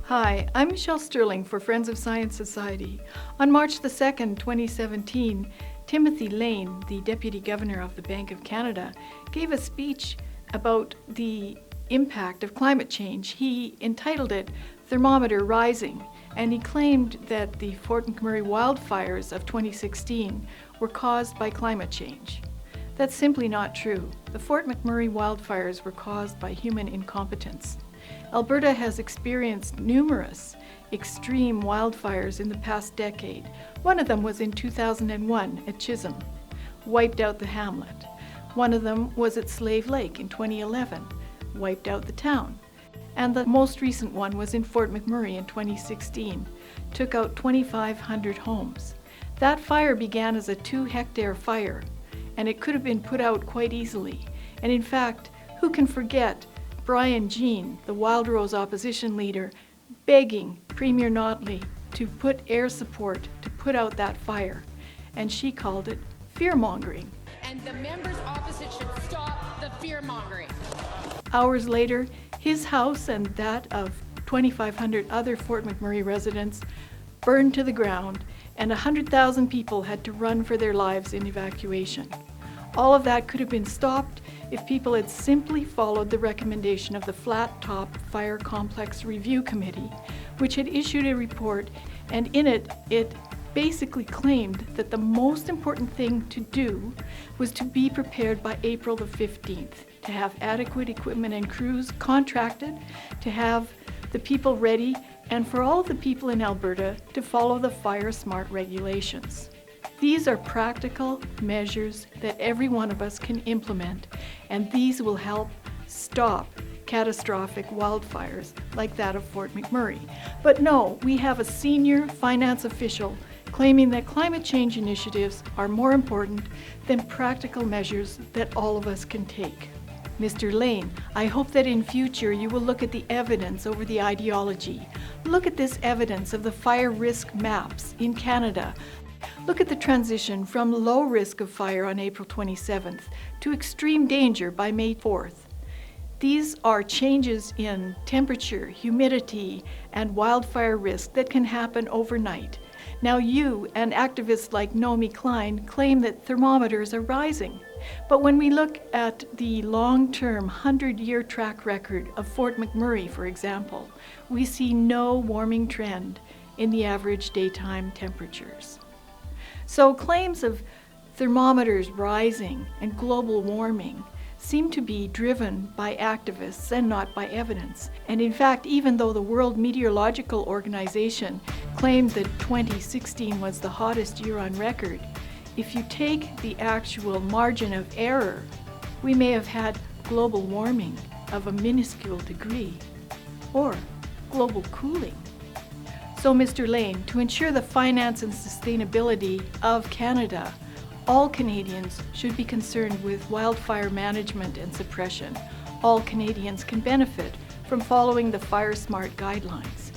Hi, I'm Michelle Sterling for Friends of Science Society. On March the 2nd, 2017, Timothy Lane, the Deputy Governor of the Bank of Canada, gave a speech about the impact of climate change. He entitled it Thermometer Rising, and he claimed that the Fort McMurray wildfires of 2016 were caused by climate change. That's simply not true. The Fort McMurray wildfires were caused by human incompetence. Alberta has experienced numerous extreme wildfires in the past decade. One of them was in 2001 at Chisholm, wiped out the hamlet. One of them was at Slave Lake in 2011, wiped out the town. And the most recent one was in Fort McMurray in 2016, took out 2,500 homes. That fire began as a 2-hectare fire, and it could have been put out quite easily. And in fact, who can forget Brian Jean, the Wildrose opposition leader, begging Premier Notley to put air support to put out that fire, and she called it fear-mongering. And the members opposite should stop the fear-mongering. Hours later, his house and that of 2,500 other Fort McMurray residents burned to the ground, and 100,000 people had to run for their lives in evacuation. All of that could have been stopped if people had simply followed the recommendation of the Flat Top Fire Complex Review Committee, which had issued a report, and in it basically claimed that the most important thing to do was to be prepared by April the 15th, to have adequate equipment and crews contracted, to have the people ready, and for all of the people in Alberta to follow the FireSmart regulations. These are practical measures that every one of us can implement, and these will help stop catastrophic wildfires like that of Fort McMurray. But no, we have a senior finance official claiming that climate change initiatives are more important than practical measures that all of us can take. Mr. Lane, I hope that in future you will look at the evidence over the ideology. Look at this evidence of the fire risk maps in Canada. Look at the transition from low risk of fire on April 27th to extreme danger by May 4th. These are changes in temperature, humidity, and wildfire risk that can happen overnight. Now you and activists like Naomi Klein claim that thermometers are rising. But when we look at the long-term 100-year track record of Fort McMurray, for example, we see no warming trend in the average daytime temperatures. So claims of thermometers rising and global warming seem to be driven by activists and not by evidence. And in fact, even though the World Meteorological Organization claimed that 2016 was the hottest year on record, if you take the actual margin of error, we may have had global warming of a minuscule degree, or global cooling. So, Mr. Lane, to ensure the finance and sustainability of Canada, all Canadians should be concerned with wildfire management and suppression. All Canadians can benefit from following the FireSmart guidelines.